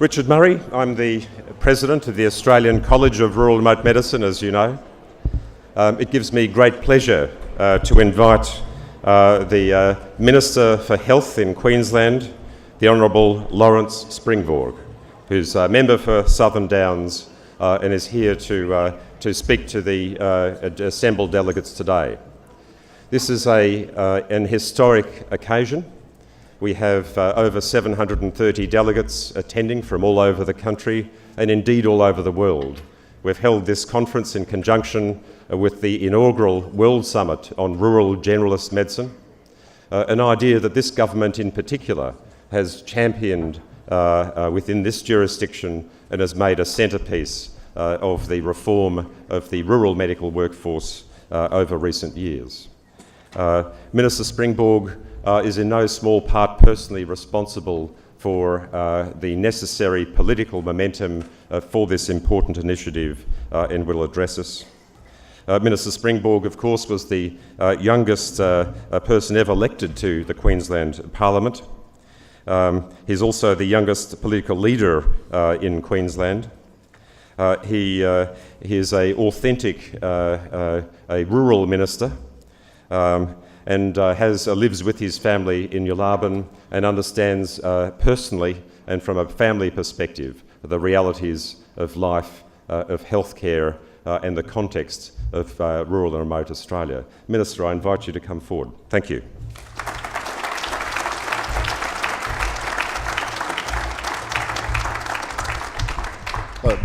Richard Murray. I'm the President of the Australian College of Rural Remote Medicine, as you know. It gives me great pleasure to invite the Minister for Health in Queensland, the Honourable Lawrence Springborg, who's a member for Southern Downs and is here to speak to the assembled delegates today. This is an historic occasion. We have over 730 delegates attending from all over the country and indeed all over the world. We've held this conference in conjunction with the inaugural World Summit on Rural Generalist Medicine, an idea that this government in particular has championed within this jurisdiction and has made a centrepiece of the reform of the rural medical workforce over recent years. Minister Springborg is in no small part personally responsible for the necessary political momentum for this important initiative and will address us. Minister Springborg, of course, was the youngest person ever elected to the Queensland Parliament. He's also the youngest political leader in Queensland. He is an authentic a rural minister. And lives with his family in Yularbin and understands personally and from a family perspective the realities of life, of healthcare and the context of rural and remote Australia. Minister, I invite you to come forward. Thank you.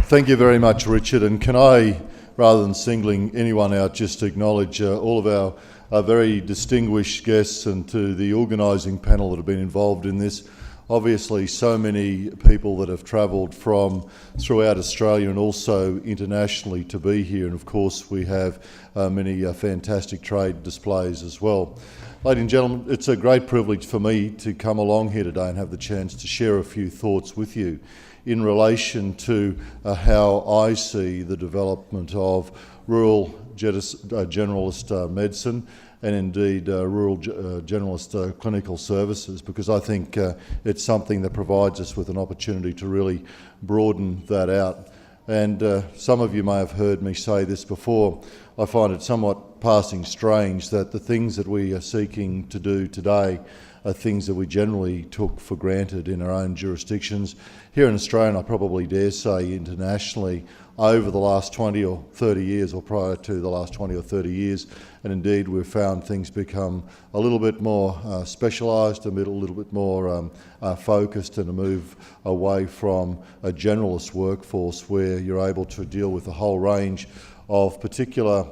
Thank you very much, Richard. And can I, rather than singling anyone out, just acknowledge all of our very distinguished guests and to the organising panel that have been involved in this. Obviously, so many people that have travelled from throughout Australia and also internationally to be here. And of course, we have many fantastic trade displays as well. Ladies and gentlemen, it's a great privilege for me to come along here today and have the chance to share a few thoughts with you in relation to how I see the development of rural generalist medicine and indeed rural generalist clinical services, because I think it's something that provides us with an opportunity to really broaden that out. And some of you may have heard me say this before. I find it somewhat passing strange that the things that we are seeking to do today are things that we generally took for granted in our own jurisdictions. Here in Australia, and I probably dare say internationally, over the last 20 or 30 years, or prior to the last 20 or 30 years, and indeed we've found things become a little bit more specialised, a little bit more focused, and a move away from a generalist workforce where you're able to deal with a whole range of particular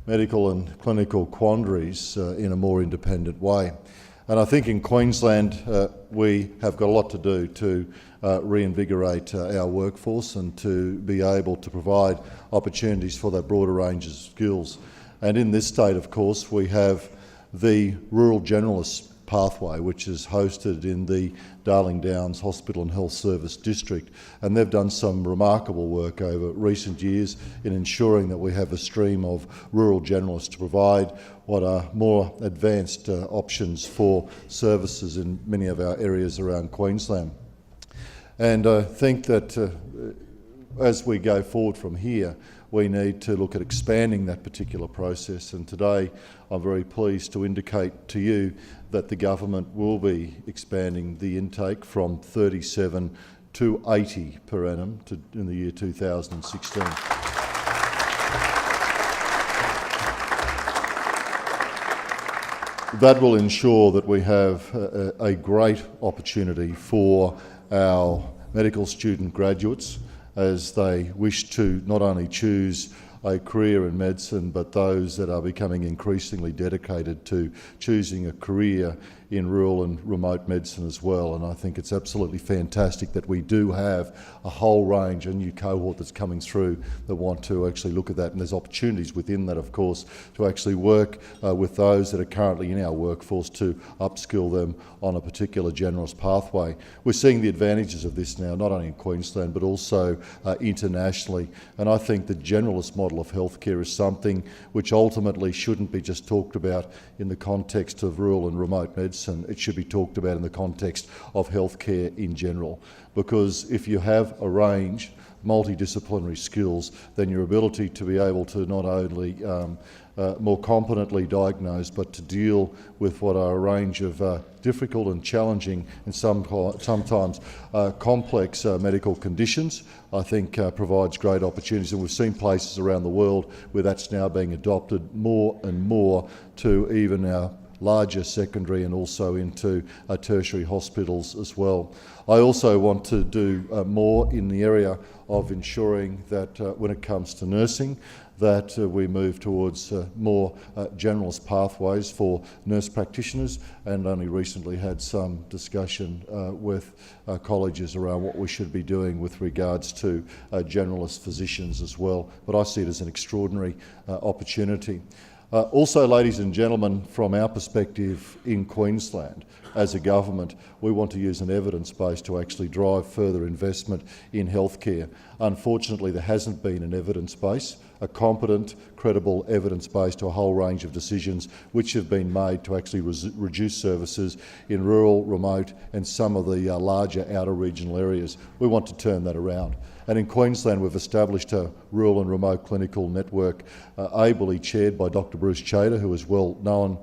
medical and clinical quandaries in a more independent way. And I think in Queensland we have got a lot to do to reinvigorate our workforce and to be able to provide opportunities for that broader range of skills. And in this state, of course, we have the Rural Generalist pathway, which is hosted in the Darling Downs Hospital and Health Service District. And they've done some remarkable work over recent years in ensuring that we have a stream of rural generalists to provide what are more advanced options for services in many of our areas around Queensland. And I think that as we go forward from here, we need to look at expanding that particular process. And today I'm very pleased to indicate to you that the government will be expanding the intake from 37 to 80 per annum in the year 2016. That will ensure that we have a great opportunity for our medical student graduates as they wish to not only choose a career in medicine, but those that are becoming increasingly dedicated to choosing a career in rural and remote medicine as well. And I think it's absolutely fantastic that we do have a whole range, a new cohort that's coming through that want to actually look at that. And there's opportunities within that, of course, to actually work with those that are currently in our workforce to upskill them on a particular generalist pathway. We're seeing the advantages of this now, not only in Queensland, but also internationally. And I think the generalist model of healthcare is something which ultimately shouldn't be just talked about in the context of rural and remote medicine. telemedicine, it should be talked about in the context of healthcare in general. Because if you have a range, multidisciplinary skills, then your ability to be able to not only more competently diagnose, but to deal with what are a range of difficult and challenging and sometimes complex medical conditions, I think provides great opportunities. And we've seen places around the world where that's now being adopted more and more to even our larger secondary and also into tertiary hospitals as well. I also want to do more in the area of ensuring that when it comes to nursing, that we move towards more generalist pathways for nurse practitioners, and only recently had some discussion with colleges around what we should be doing with regards to generalist physicians as well. But I see it as an extraordinary opportunity. Also, ladies and gentlemen, from our perspective in Queensland, as a government, we want to use an evidence base to actually drive further investment in healthcare. Unfortunately, there hasn't been an evidence base, a competent, credible evidence base to a whole range of decisions which have been made to actually reduce services in rural, remote and some of the larger outer regional areas. We want to turn that around. And in Queensland, we've established a rural and remote clinical network ably chaired by Dr. Bruce Chater, who is well known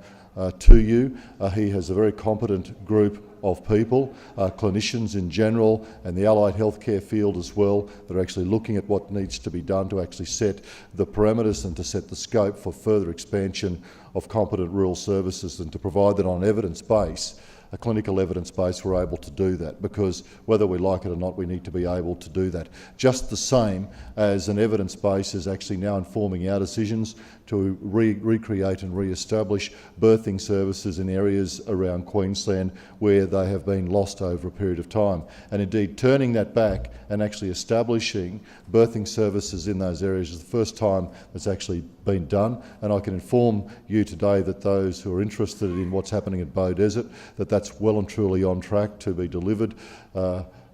to you. He has a very competent group of people, clinicians in general and the allied healthcare field as well, that are actually looking at what needs to be done to actually set the parameters and to set the scope for further expansion of competent rural services, and to provide that on evidence base, a clinical evidence base, we're able to do that, because whether we like it or not, we need to be able to do that. Just the same as an evidence base is actually now informing our decisions to recreate and re-establish birthing services in areas around Queensland where they have been lost over a period of time. And indeed, turning that back and actually establishing birthing services in those areas is the first time that's actually been done. And I can inform you today that those who are interested in what's happening at Bow Desert, that's well and truly on track to be delivered,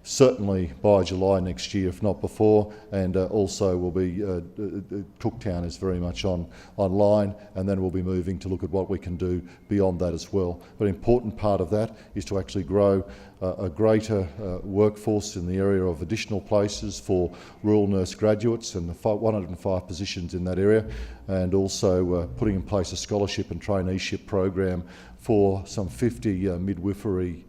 certainly by July next year, if not before, and also will be, Cooktown is very much online, and then we'll be moving to look at what we can do beyond that as well. But an important part of that is to actually grow a greater workforce in the area of additional places for rural nurse graduates, and the 105 positions in that area, and also putting in place a scholarship and traineeship program for some 50 midwifery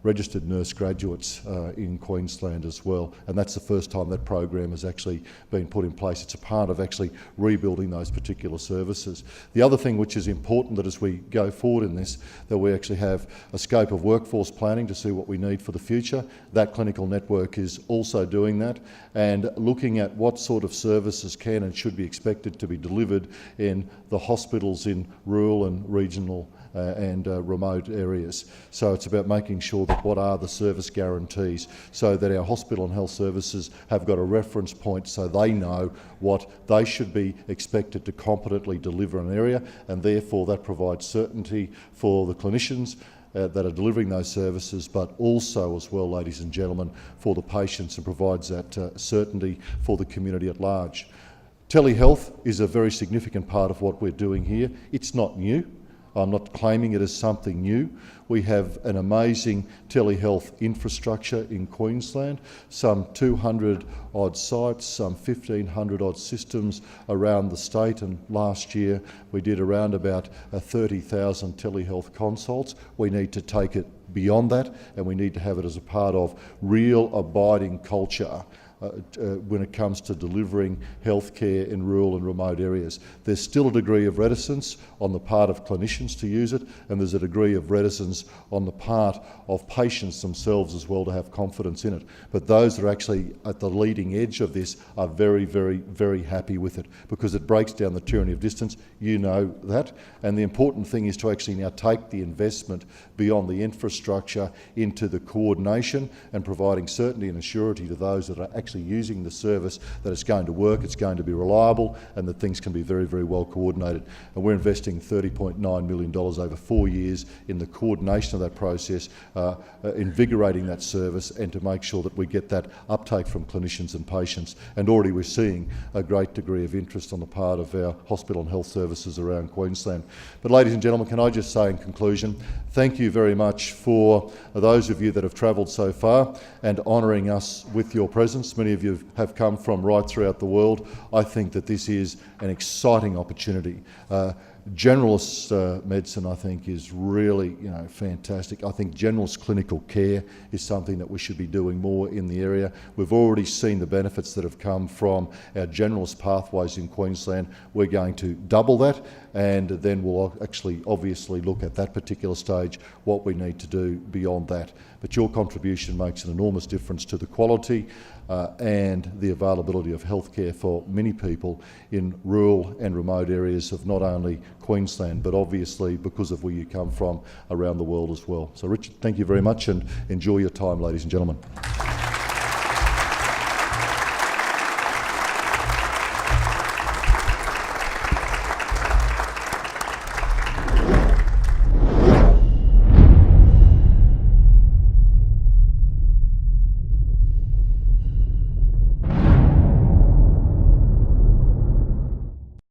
registered nurse graduates in Queensland as well. And that's the first time that program has actually been put in place. It's a part of actually rebuilding those particular services. The other thing which is important, that as we go forward in this, that we actually have a scope of workforce planning to see what we need for the future. That clinical network is also doing that, and looking at what sort of services can and should be expected to be delivered in the hospitals in rural and regional and remote areas. So it's about making sure that what are the service guarantees, so that our hospital and health services have got a reference point, so they know what they should be expected to competently deliver in an area, and therefore that provides certainty for the clinicians that are delivering those services, but also as well, ladies and gentlemen, for the patients, and provides that certainty for the community at large. Telehealth is a very significant part of what we're doing here. It's not new. I'm not claiming it as something new. We have an amazing telehealth infrastructure in Queensland, some 200 odd sites, some 1,500 odd systems around the state, and last year we did around about 30,000 telehealth consults. We need to take it beyond that, and we need to have it as a part of real abiding culture when it comes to delivering healthcare in rural and remote areas. There's still a degree of reticence on the part of clinicians to use it, and there's a degree of reticence on the part of patients themselves as well to have confidence in it. But those that are actually at the leading edge of this are very, very, very happy with it, because it breaks down the tyranny of distance. You know that. And the important thing is to actually now take the investment beyond the infrastructure into the coordination and providing certainty and assurity to those that are actually actually using the service, that it's going to work, it's going to be reliable, and that things can be very, very well coordinated. And we're investing $30.9 million over 4 years in the coordination of that process, invigorating that service, and to make sure that we get that uptake from clinicians and patients. And already we're seeing a great degree of interest on the part of our hospital and health services around Queensland. But ladies and gentlemen, can I just say in conclusion, thank you very much for those of you that have travelled so far and honouring us with your presence. Many of you have come from right throughout the world. I think that this is an exciting opportunity. Generalist medicine, I think, is really, fantastic. I think generalist clinical care is something that we should be doing more in the area. We've already seen the benefits that have come from our generalist pathways in Queensland. We're going to double that, and then we'll actually obviously look at that particular stage what we need to do beyond that. But your contribution makes an enormous difference to the quality and the availability of healthcare for many people in rural and remote areas of not only Queensland, but obviously, because of where you come from, around the world as well. So Richard, thank you very much, and enjoy your time, ladies and gentlemen.